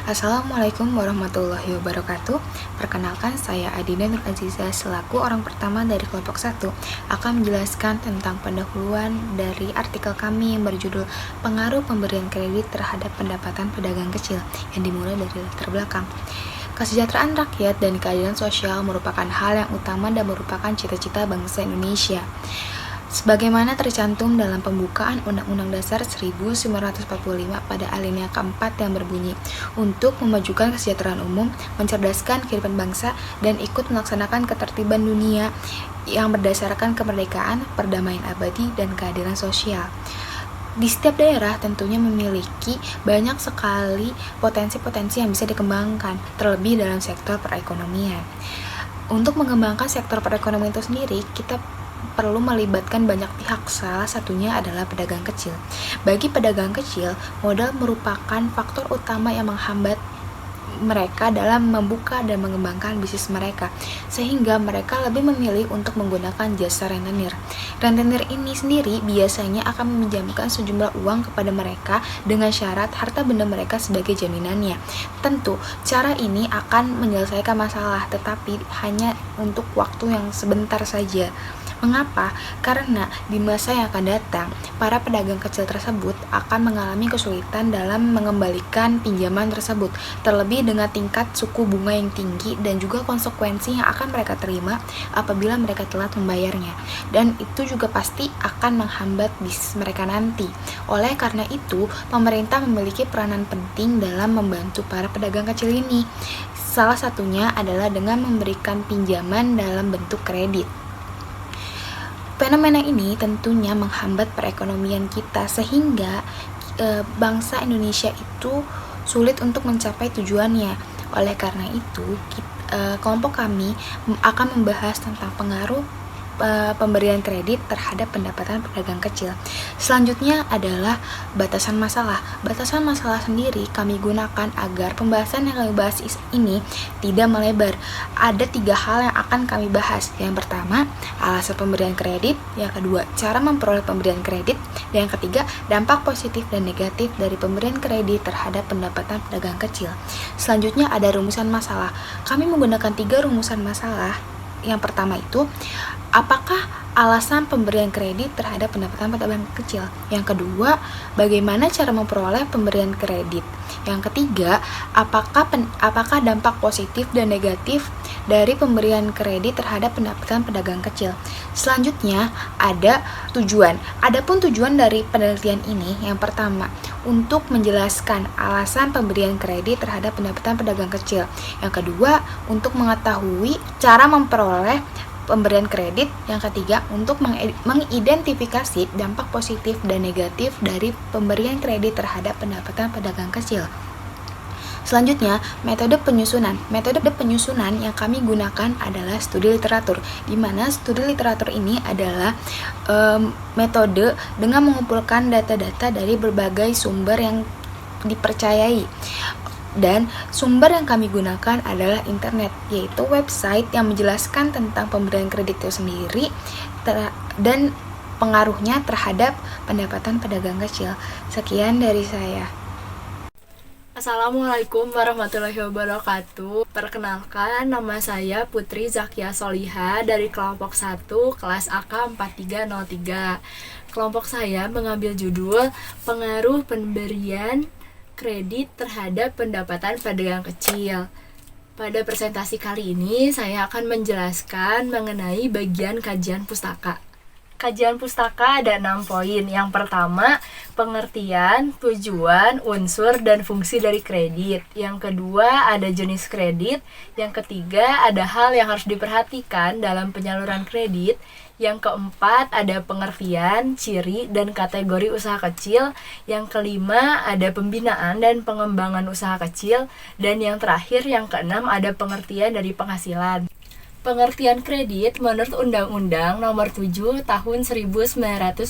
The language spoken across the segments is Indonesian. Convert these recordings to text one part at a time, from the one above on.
Assalamualaikum warahmatullahi wabarakatuh. Perkenalkan, saya Adina Nur Aziza selaku orang pertama dari kelompok 1 akan menjelaskan tentang pendahuluan dari artikel kami yang berjudul Pengaruh Pemberian Kredit Terhadap Pendapatan Pedagang Kecil yang dimulai dari latar belakang. Kesejahteraan rakyat dan keadilan sosial merupakan hal yang utama dan merupakan cita-cita bangsa Indonesia. Sebagaimana tercantum dalam pembukaan Undang-Undang Dasar 1945 pada alinea keempat yang berbunyi, untuk memajukan kesejahteraan umum, mencerdaskan kehidupan bangsa, dan ikut melaksanakan ketertiban dunia yang berdasarkan kemerdekaan, perdamaian abadi, dan keadilan sosial. Di setiap daerah tentunya memiliki banyak sekali potensi-potensi yang bisa dikembangkan, terlebih dalam sektor perekonomian. Untuk mengembangkan sektor perekonomian itu sendiri, kita perlu melibatkan banyak pihak, salah satunya adalah pedagang kecil. Bagi pedagang kecil, modal merupakan faktor utama yang menghambat mereka dalam membuka dan mengembangkan bisnis mereka, sehingga mereka lebih memilih untuk menggunakan jasa rentenir. Rentenir ini sendiri biasanya akan meminjamkan sejumlah uang kepada mereka dengan syarat harta benda mereka sebagai jaminannya. Tentu, cara ini akan menyelesaikan masalah, tetapi hanya untuk waktu yang sebentar saja. Mengapa? Karena di masa yang akan datang, para pedagang kecil tersebut akan mengalami kesulitan dalam mengembalikan pinjaman tersebut, terlebih dengan tingkat suku bunga yang tinggi dan juga konsekuensi yang akan mereka terima apabila mereka telat membayarnya. Dan itu juga pasti akan menghambat bisnis mereka nanti. Oleh karena itu, pemerintah memiliki peranan penting dalam membantu para pedagang kecil ini. Salah satunya adalah dengan memberikan pinjaman dalam bentuk kredit. Fenomena ini tentunya menghambat perekonomian kita sehingga bangsa Indonesia itu sulit untuk mencapai tujuannya. Oleh karena itu, kelompok kami akan membahas tentang pengaruh pemberian kredit terhadap pendapatan pedagang kecil. Selanjutnya adalah batasan masalah. Batasan masalah sendiri kami gunakan agar pembahasan yang kami bahas ini tidak melebar. Ada 3 hal yang akan kami bahas. Yang pertama, alasan pemberian kredit. Yang kedua, cara memperoleh pemberian kredit. Dan yang ketiga, dampak positif dan negatif dari pemberian kredit terhadap pendapatan pedagang kecil. Selanjutnya ada rumusan masalah. Kami menggunakan 3 rumusan masalah. Yang pertama itu, apakah alasan pemberian kredit terhadap pendapatan pedagang kecil? Yang kedua, bagaimana cara memperoleh pemberian kredit? Yang ketiga, apakah dampak positif dan negatif dari pemberian kredit terhadap pendapatan pedagang kecil? Selanjutnya, ada tujuan. Adapun tujuan dari penelitian ini, yang pertama, untuk menjelaskan alasan pemberian kredit terhadap pendapatan pedagang kecil. Yang kedua, untuk mengetahui cara memperoleh pemberian kredit. Yang ketiga, untuk mengidentifikasi dampak positif dan negatif dari pemberian kredit terhadap pendapatan pedagang kecil. Selanjutnya, metode penyusunan. Metode penyusunan yang kami gunakan adalah studi literatur, di mana studi literatur ini adalah metode dengan mengumpulkan data-data dari berbagai sumber yang dipercayai. Dan sumber yang kami gunakan adalah internet, yaitu website yang menjelaskan tentang pemberian kredit itu sendiri dan pengaruhnya terhadap pendapatan pedagang kecil. Sekian dari saya. Assalamualaikum warahmatullahi wabarakatuh. Perkenalkan, nama saya Putri Zakia Soliha dari kelompok 1 kelas AK 4303. Kelompok saya mengambil judul Pengaruh Pemberian Kredit Terhadap Pendapatan Pedagang Kecil. Pada presentasi kali ini, saya akan menjelaskan mengenai bagian kajian pustaka. Kajian pustaka ada 6 poin. Yang pertama, pengertian, tujuan, unsur, dan fungsi dari kredit. Yang kedua, ada jenis kredit. Yang ketiga, ada hal yang harus diperhatikan dalam penyaluran kredit. Yang keempat, ada pengertian, ciri, dan kategori usaha kecil. Yang kelima, ada pembinaan dan pengembangan usaha kecil. Dan yang terakhir, yang keenam, ada pengertian dari penghasilan. Pengertian kredit menurut Undang-Undang Nomor 7 Tahun 1997.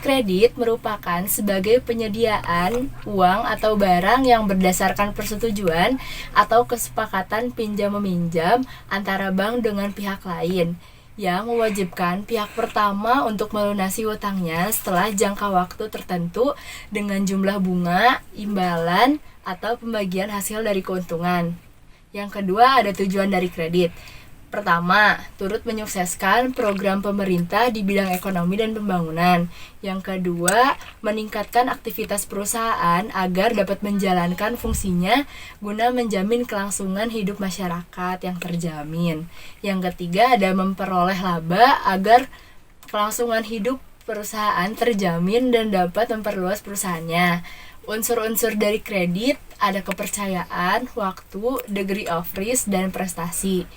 Kredit merupakan sebagai penyediaan uang atau barang yang berdasarkan persetujuan atau kesepakatan pinjam-meminjam antara bank dengan pihak lain. yang mewajibkan pihak pertama untuk melunasi hutangnya setelah jangka waktu tertentu dengan jumlah bunga, imbalan, atau pembagian hasil dari keuntungan. Yang kedua, ada tujuan dari kredit. Pertama, turut menyukseskan program pemerintah di bidang ekonomi dan pembangunan. Yang kedua, meningkatkan aktivitas perusahaan agar dapat menjalankan fungsinya guna menjamin kelangsungan hidup masyarakat yang terjamin. Yang ketiga, ada memperoleh laba agar kelangsungan hidup perusahaan terjamin dan dapat memperluas perusahaannya. Unsur-unsur dari kredit ada kepercayaan, waktu, degree of risk, dan prestasi.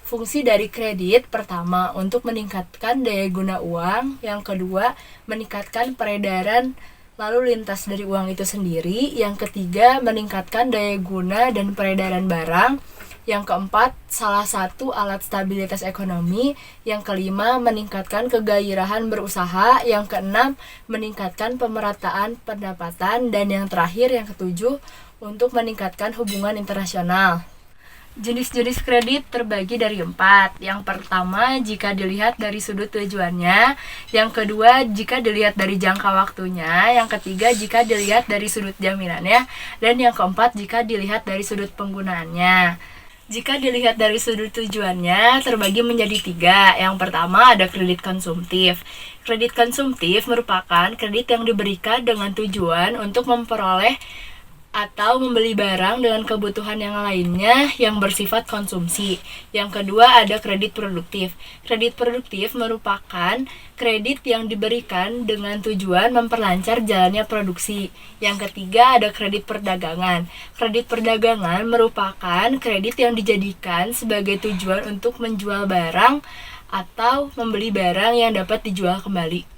Fungsi dari kredit pertama untuk meningkatkan daya guna uang, yang kedua meningkatkan peredaran lalu lintas dari uang itu sendiri, yang ketiga meningkatkan daya guna dan peredaran barang, yang keempat salah satu alat stabilitas ekonomi, yang kelima meningkatkan kegairahan berusaha, yang keenam meningkatkan pemerataan pendapatan, dan yang terakhir yang ketujuh untuk meningkatkan hubungan internasional. Jenis-jenis kredit terbagi dari 4. Yang pertama, jika dilihat dari sudut tujuannya. Yang kedua, jika dilihat dari jangka waktunya. Yang ketiga, jika dilihat dari sudut jaminannya. Dan yang keempat, jika dilihat dari sudut penggunaannya. Jika dilihat dari sudut tujuannya, terbagi menjadi 3. Yang pertama, ada kredit konsumtif. Kredit konsumtif merupakan kredit yang diberikan dengan tujuan untuk memperoleh atau membeli barang dengan kebutuhan yang lainnya yang bersifat konsumsi. Yang kedua, ada kredit produktif. Kredit produktif merupakan kredit yang diberikan dengan tujuan memperlancar jalannya produksi. Yang ketiga, ada kredit perdagangan. Kredit perdagangan merupakan kredit yang dijadikan sebagai tujuan untuk menjual barang atau membeli barang yang dapat dijual kembali.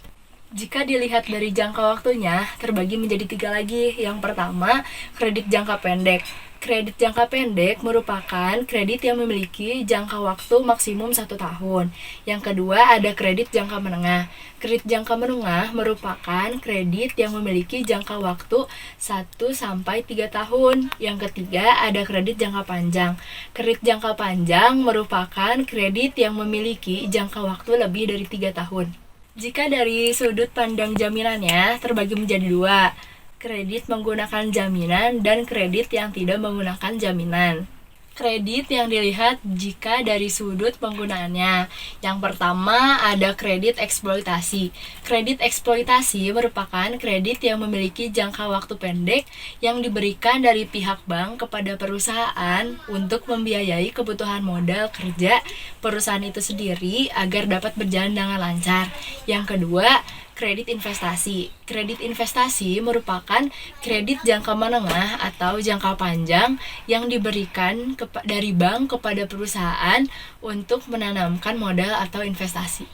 Jika dilihat dari jangka waktunya, terbagi menjadi 3 lagi. Yang pertama, kredit jangka pendek. Kredit jangka pendek merupakan kredit yang memiliki jangka waktu maksimum 1 tahun. Yang kedua, ada kredit jangka menengah. Kredit jangka menengah merupakan kredit yang memiliki jangka waktu 1-3 tahun. Yang ketiga, ada kredit jangka panjang. Kredit jangka panjang merupakan kredit yang memiliki jangka waktu lebih dari 3 tahun. Jika dari sudut pandang jaminannya, terbagi menjadi 2. Kredit menggunakan jaminan dan kredit yang tidak menggunakan jaminan. Kredit yang dilihat jika dari sudut penggunaannya. Yang pertama, ada kredit eksploitasi. Kredit eksploitasi merupakan kredit yang memiliki jangka waktu pendek yang diberikan dari pihak bank kepada perusahaan untuk membiayai kebutuhan modal kerja perusahaan itu sendiri agar dapat berjalan dengan lancar. Yang kedua, kredit investasi. Kredit investasi merupakan kredit jangka menengah atau jangka panjang yang diberikan dari bank kepada perusahaan untuk menanamkan modal atau investasi.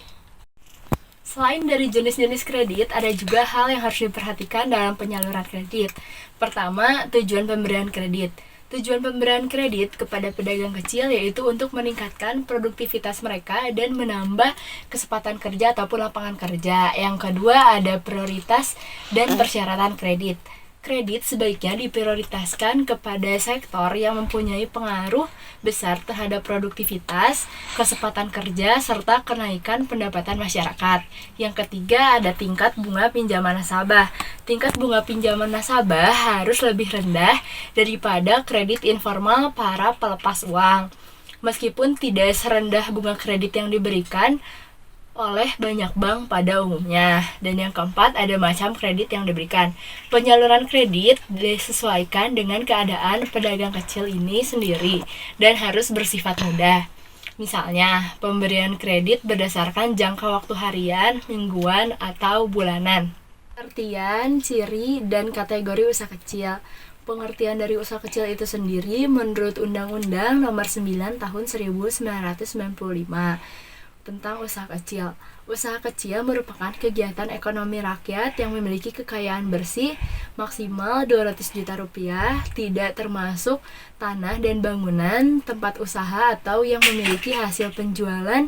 Selain dari jenis-jenis kredit, ada juga hal yang harus diperhatikan dalam penyaluran kredit. Pertama, tujuan pemberian kredit. Tujuan pemberian kredit kepada pedagang kecil yaitu untuk meningkatkan produktivitas mereka dan menambah kesempatan kerja ataupun lapangan kerja. Yang kedua, ada prioritas dan persyaratan kredit. Kredit sebaiknya diprioritaskan kepada sektor yang mempunyai pengaruh besar terhadap produktivitas, kesempatan kerja, serta kenaikan pendapatan masyarakat. Yang ketiga, ada tingkat bunga pinjaman nasabah. Tingkat bunga pinjaman nasabah harus lebih rendah daripada kredit informal para pelepas uang. Meskipun tidak serendah bunga kredit yang diberikan oleh banyak bank pada umumnya. Dan yang keempat, ada macam kredit yang diberikan. Penyaluran kredit disesuaikan dengan keadaan pedagang kecil ini sendiri dan harus bersifat mudah. Misalnya, pemberian kredit berdasarkan jangka waktu harian, mingguan, atau bulanan. Pengertian, ciri, dan kategori usaha kecil. Pengertian dari usaha kecil itu sendiri menurut Undang-Undang Nomor 9 Tahun 1995 tentang usaha kecil. Usaha kecil merupakan kegiatan ekonomi rakyat yang memiliki kekayaan bersih maksimal 200 juta rupiah, tidak termasuk tanah dan bangunan, tempat usaha atau yang memiliki hasil penjualan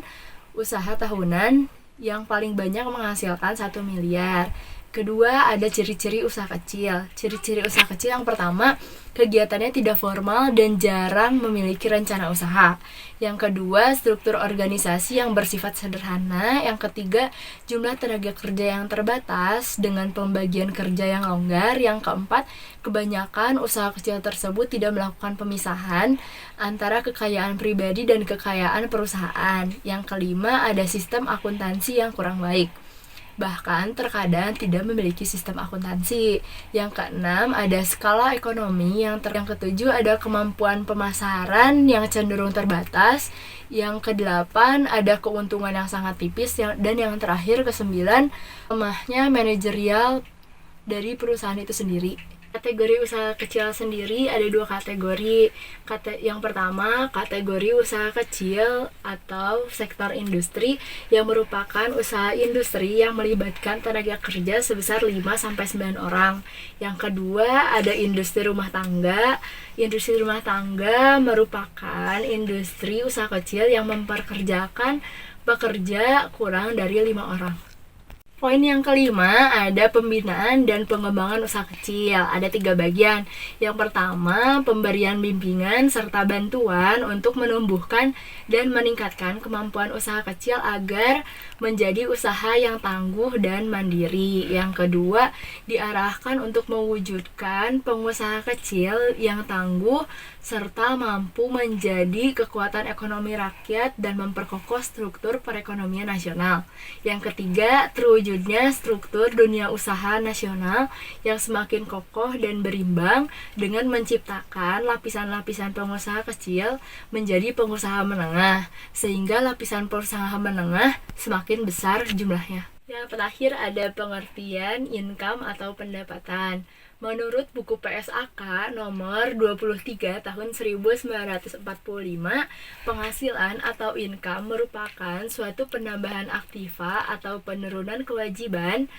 usaha tahunan yang paling banyak menghasilkan 1 miliar. Kedua, ada ciri-ciri usaha kecil. Ciri-ciri usaha kecil yang pertama, kegiatannya tidak formal dan jarang memiliki rencana usaha. Yang kedua, struktur organisasi yang bersifat sederhana. Yang ketiga, jumlah tenaga kerja yang terbatas dengan pembagian kerja yang longgar. Yang keempat, kebanyakan usaha kecil tersebut tidak melakukan pemisahan antara kekayaan pribadi dan kekayaan perusahaan. Yang kelima, ada sistem akuntansi yang kurang baik. Bahkan terkadang tidak memiliki sistem akuntansi. Yang keenam, ada skala ekonomi. Yang ketujuh, ada kemampuan pemasaran yang cenderung terbatas. Yang kedelapan, ada keuntungan yang sangat tipis. Dan yang terakhir, kesembilan, lemahnya manajerial dari perusahaan itu sendiri. Kategori usaha kecil sendiri ada dua kategori. Yang pertama, kategori usaha kecil atau sektor industri yang merupakan usaha industri yang melibatkan tenaga kerja sebesar 5-9 orang. Yang kedua, ada industri rumah tangga. Industri rumah tangga merupakan industri usaha kecil yang memperkerjakan pekerja kurang dari 5 orang. Poin yang kelima, ada pembinaan dan pengembangan usaha kecil. Ada 3 bagian. Yang pertama, pemberian bimbingan serta bantuan untuk menumbuhkan dan meningkatkan kemampuan usaha kecil agar menjadi usaha yang tangguh dan mandiri. Yang kedua, diarahkan untuk mewujudkan pengusaha kecil yang tangguh serta mampu menjadi kekuatan ekonomi rakyat dan memperkokoh struktur perekonomian nasional. Yang ketiga, terwujudnya struktur dunia usaha nasional yang semakin kokoh dan berimbang dengan menciptakan lapisan-lapisan pengusaha kecil menjadi pengusaha menengah, sehingga lapisan pengusaha menengah semakin besar jumlahnya. Yang terakhir, ada pengertian income atau pendapatan. Menurut buku PSAK nomor 23 tahun 1945, penghasilan atau income merupakan suatu penambahan aktiva atau penurunan kewajiban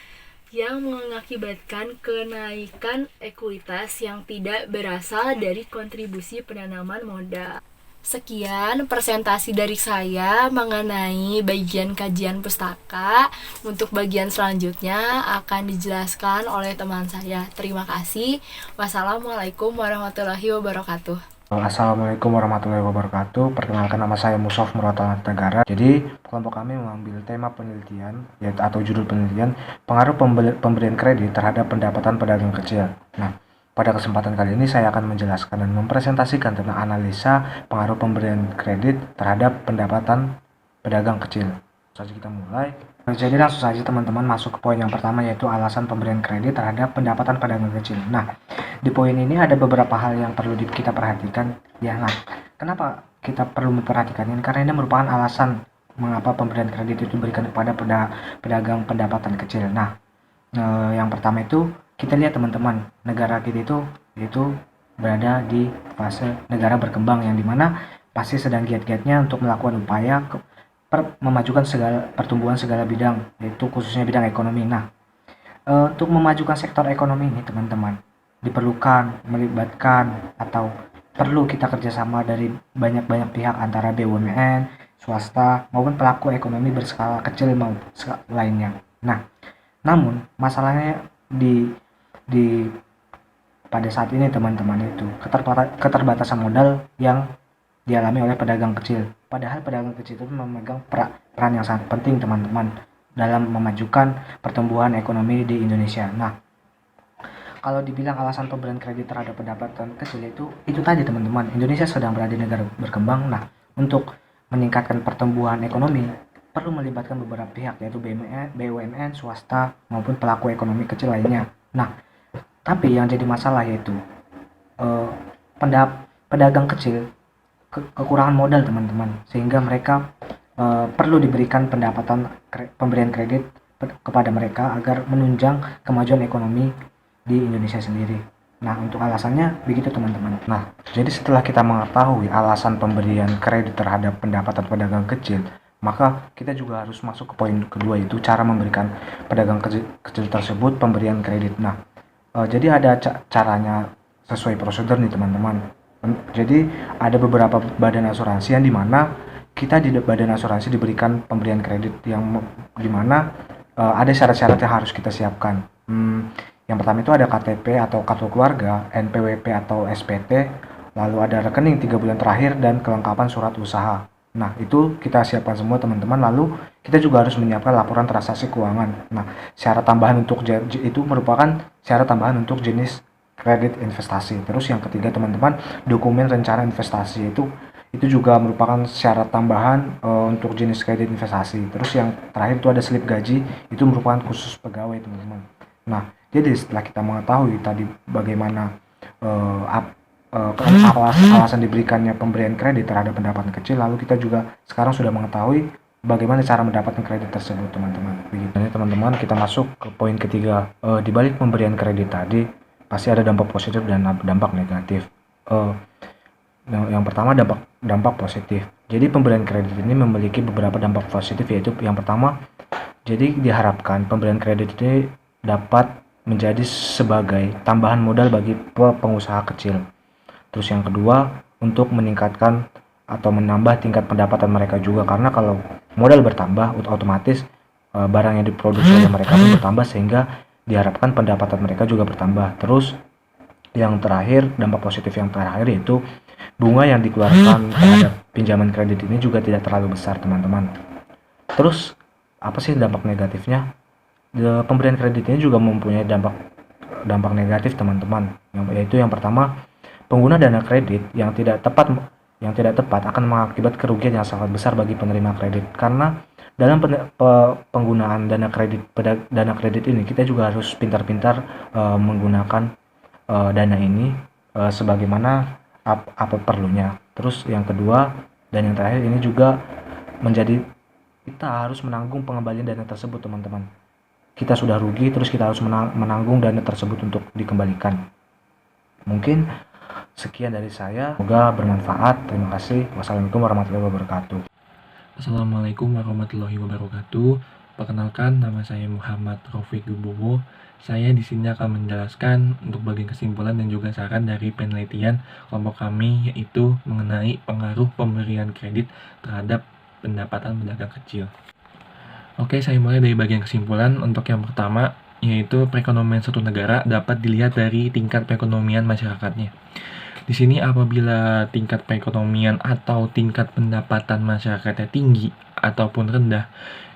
yang mengakibatkan kenaikan ekuitas yang tidak berasal dari kontribusi penanaman modal. Sekian presentasi dari saya mengenai bagian kajian pustaka. Untuk bagian selanjutnya akan dijelaskan oleh teman saya. Terima kasih. Wassalamualaikum warahmatullahi wabarakatuh. Assalamualaikum warahmatullahi wabarakatuh. Perkenalkan, nama saya Musof Murata Negara. Jadi kelompok kami mengambil tema penelitian yaitu atau judul penelitian pengaruh pemberian kredit terhadap pendapatan pedagang kecil. Nah, pada kesempatan kali ini saya akan menjelaskan dan mempresentasikan tentang analisa pengaruh pemberian kredit terhadap pendapatan pedagang kecil. Langsung saja kita mulai. Jadi langsung saja teman-teman masuk ke poin yang pertama, yaitu alasan pemberian kredit terhadap pendapatan pedagang kecil. Nah, di poin ini ada beberapa hal yang perlu kita perhatikan. Ya, nah, kenapa kita perlu memperhatikan ini? Karena ini merupakan alasan mengapa pemberian kredit itu diberikan kepada pedagang pendapatan kecil. Nah, yang pertama itu kita lihat teman-teman, negara kita itu berada di fase negara berkembang yang dimana pasti sedang giat-giatnya untuk melakukan upaya memajukan pertumbuhan segala bidang, yaitu khususnya bidang ekonomi. Nah, untuk memajukan sektor ekonomi ini teman-teman diperlukan melibatkan atau perlu kita kerjasama dari banyak-banyak pihak antara BUMN, swasta maupun pelaku ekonomi berskala kecil maupun lainnya. Nah, namun masalahnya pada saat ini teman-teman itu keterbatasan modal yang dialami oleh pedagang kecil. Padahal pedagang kecil itu memegang peran yang sangat penting teman-teman dalam memajukan pertumbuhan ekonomi di Indonesia. Nah, kalau dibilang alasan pemberian kredit terhadap pendapatan kecil itu tadi teman-teman, Indonesia sedang berada di negara berkembang. Nah, untuk meningkatkan pertumbuhan ekonomi perlu melibatkan beberapa pihak, yaitu BUMN, swasta maupun pelaku ekonomi kecil lainnya. Nah, tapi yang jadi masalah yaitu pedagang kecil kekurangan modal teman-teman, sehingga mereka perlu diberikan pemberian kredit kepada mereka agar menunjang kemajuan ekonomi di Indonesia sendiri. Nah, untuk alasannya begitu teman-teman. Nah, jadi setelah kita mengetahui alasan pemberian kredit terhadap pendapatan pedagang kecil, maka kita juga harus masuk ke poin kedua, yaitu cara memberikan pedagang kecil tersebut pemberian kredit. Nah, jadi ada caranya sesuai prosedur nih teman-teman. Jadi ada beberapa badan asuransi yang dimana kita di badan asuransi diberikan pemberian kredit yang dimana ada syarat-syarat yang harus kita siapkan. Yang pertama itu ada KTP atau kartu keluarga, NPWP atau SPT, lalu ada rekening 3 bulan terakhir, dan kelengkapan surat usaha. Nah, itu kita siapkan semua teman-teman. Lalu kita juga harus menyiapkan laporan transaksi keuangan. Nah, syarat tambahan untuk itu merupakan syarat tambahan untuk jenis kredit investasi. Terus yang ketiga teman-teman, dokumen rencana investasi itu juga merupakan syarat tambahan untuk jenis kredit investasi. Terus yang terakhir itu ada slip gaji, itu merupakan khusus pegawai teman-teman. Nah, jadi setelah kita mengetahui tadi bagaimana alasan diberikannya pemberian kredit terhadap pendapatan kecil, lalu kita juga sekarang sudah mengetahui bagaimana cara mendapatkan kredit tersebut teman-teman. Begitu. Jadi teman-teman, kita masuk ke poin ketiga. Di balik pemberian kredit tadi pasti ada dampak positif dan dampak negatif. Yang pertama dampak positif. Jadi pemberian kredit ini memiliki beberapa dampak positif, yaitu yang pertama, jadi diharapkan pemberian kredit ini dapat menjadi sebagai tambahan modal bagi pengusaha kecil. Terus yang kedua, untuk meningkatkan atau menambah tingkat pendapatan mereka juga, karena kalau modal bertambah otomatis barang yang diproduksi oleh mereka pun bertambah, sehingga diharapkan pendapatan mereka juga bertambah. Terus yang terakhir, dampak positif yang terakhir yaitu bunga yang dikeluarkan terhadap pinjaman kredit ini juga tidak terlalu besar teman-teman. Terus apa sih dampak negatifnya? Pemberian kredit ini juga mempunyai dampak negatif teman-teman, yaitu yang pertama, pengguna dana kredit yang tidak tepat akan mengakibat kerugian yang sangat besar bagi penerima kredit, karena dalam penggunaan dana kredit ini kita juga harus pintar-pintar menggunakan dana ini sebagaimana apa perlunya. Terus yang kedua dan yang terakhir, ini juga menjadi kita harus menanggung pengembalian dana tersebut teman-teman. Kita sudah rugi, terus kita harus menanggung dana tersebut untuk dikembalikan. Mungkin sekian dari saya, semoga bermanfaat. Terima kasih. Wassalamualaikum warahmatullahi wabarakatuh. Assalamualaikum warahmatullahi wabarakatuh. Perkenalkan, nama saya Muhammad Rafiq Wibowo. Saya di sini akan menjelaskan untuk bagian kesimpulan dan juga saran dari penelitian kelompok kami, yaitu mengenai pengaruh pemberian kredit terhadap pendapatan pedagang kecil. Oke, saya mulai dari bagian kesimpulan. Untuk yang pertama, yaitu perekonomian suatu negara dapat dilihat dari tingkat perekonomian masyarakatnya. Di sini apabila tingkat perekonomian atau tingkat pendapatan masyarakatnya tinggi ataupun rendah,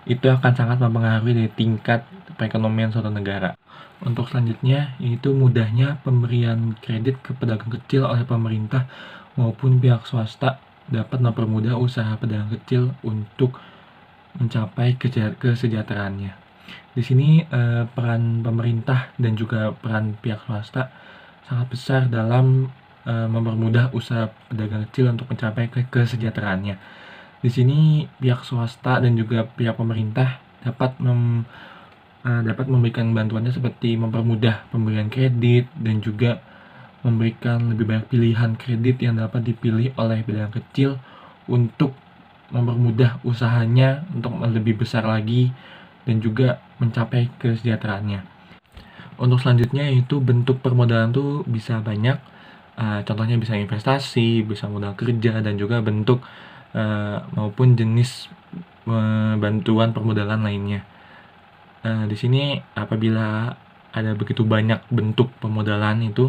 itu akan sangat mempengaruhi dari tingkat perekonomian suatu negara. Untuk selanjutnya, yaitu mudahnya pemberian kredit ke pedagang kecil oleh pemerintah maupun pihak swasta dapat mempermudah usaha pedagang kecil untuk mencapai kesejahteraannya. Di sini peran pemerintah dan juga peran pihak swasta sangat besar dalam mempermudah usaha pedagang kecil untuk mencapai kesejahteraannya. Di sini pihak swasta dan juga pihak pemerintah dapat memberikan bantuannya seperti mempermudah pemberian kredit dan juga memberikan lebih banyak pilihan kredit yang dapat dipilih oleh pedagang kecil untuk mempermudah usahanya untuk lebih besar lagi dan juga mencapai kesejahteraannya. Untuk selanjutnya yaitu bentuk permodalan itu bisa banyak, contohnya bisa investasi, bisa modal kerja, dan juga bentuk maupun jenis bantuan permodalan lainnya. Di sini apabila ada begitu banyak bentuk pemodalan itu,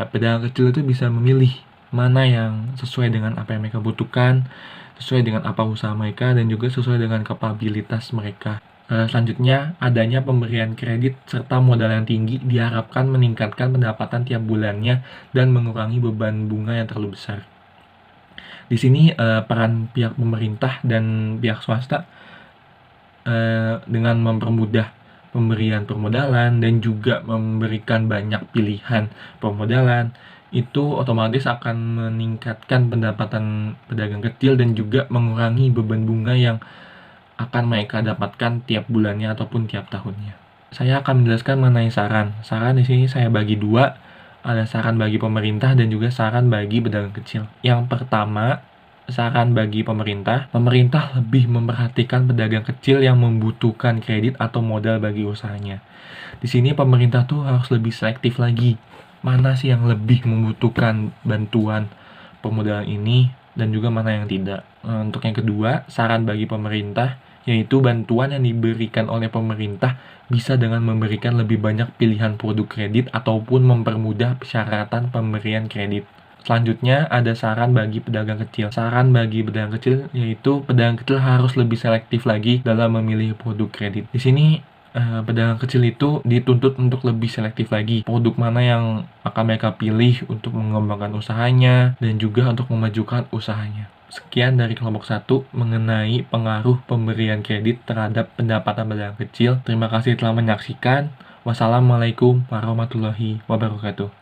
pedagang kecil itu bisa memilih mana yang sesuai dengan apa yang mereka butuhkan, sesuai dengan apa usaha mereka, dan juga sesuai dengan kapabilitas mereka. Selanjutnya, adanya pemberian kredit serta modal yang tinggi diharapkan meningkatkan pendapatan tiap bulannya dan mengurangi beban bunga yang terlalu besar. Di sini peran pihak pemerintah dan pihak swasta dengan mempermudah pemberian permodalan dan juga memberikan banyak pilihan permodalan, itu otomatis akan meningkatkan pendapatan pedagang kecil dan juga mengurangi beban bunga yang akan mereka dapatkan tiap bulannya ataupun tiap tahunnya. Saya akan menjelaskan mengenai saran. Saran di sini saya bagi dua, ada saran bagi pemerintah dan juga saran bagi pedagang kecil. Yang pertama, saran bagi pemerintah lebih memperhatikan pedagang kecil yang membutuhkan kredit atau modal bagi usahanya. Di sini pemerintah tuh harus lebih selektif lagi. Mana sih yang lebih membutuhkan bantuan permodalan ini dan juga mana yang tidak. Untuk yang kedua, saran bagi pemerintah yaitu bantuan yang diberikan oleh pemerintah bisa dengan memberikan lebih banyak pilihan produk kredit ataupun mempermudah persyaratan pemberian kredit. Selanjutnya ada saran bagi pedagang kecil. Saran bagi pedagang kecil yaitu pedagang kecil harus lebih selektif lagi dalam memilih produk kredit. Di sini pedagang kecil itu dituntut untuk lebih selektif lagi produk mana yang akan mereka pilih untuk mengembangkan usahanya dan juga untuk memajukan usahanya. Sekian dari kelompok 1 mengenai pengaruh pemberian kredit terhadap pendapatan pedagang kecil. Terima kasih telah menyaksikan. Wassalamualaikum warahmatullahi wabarakatuh.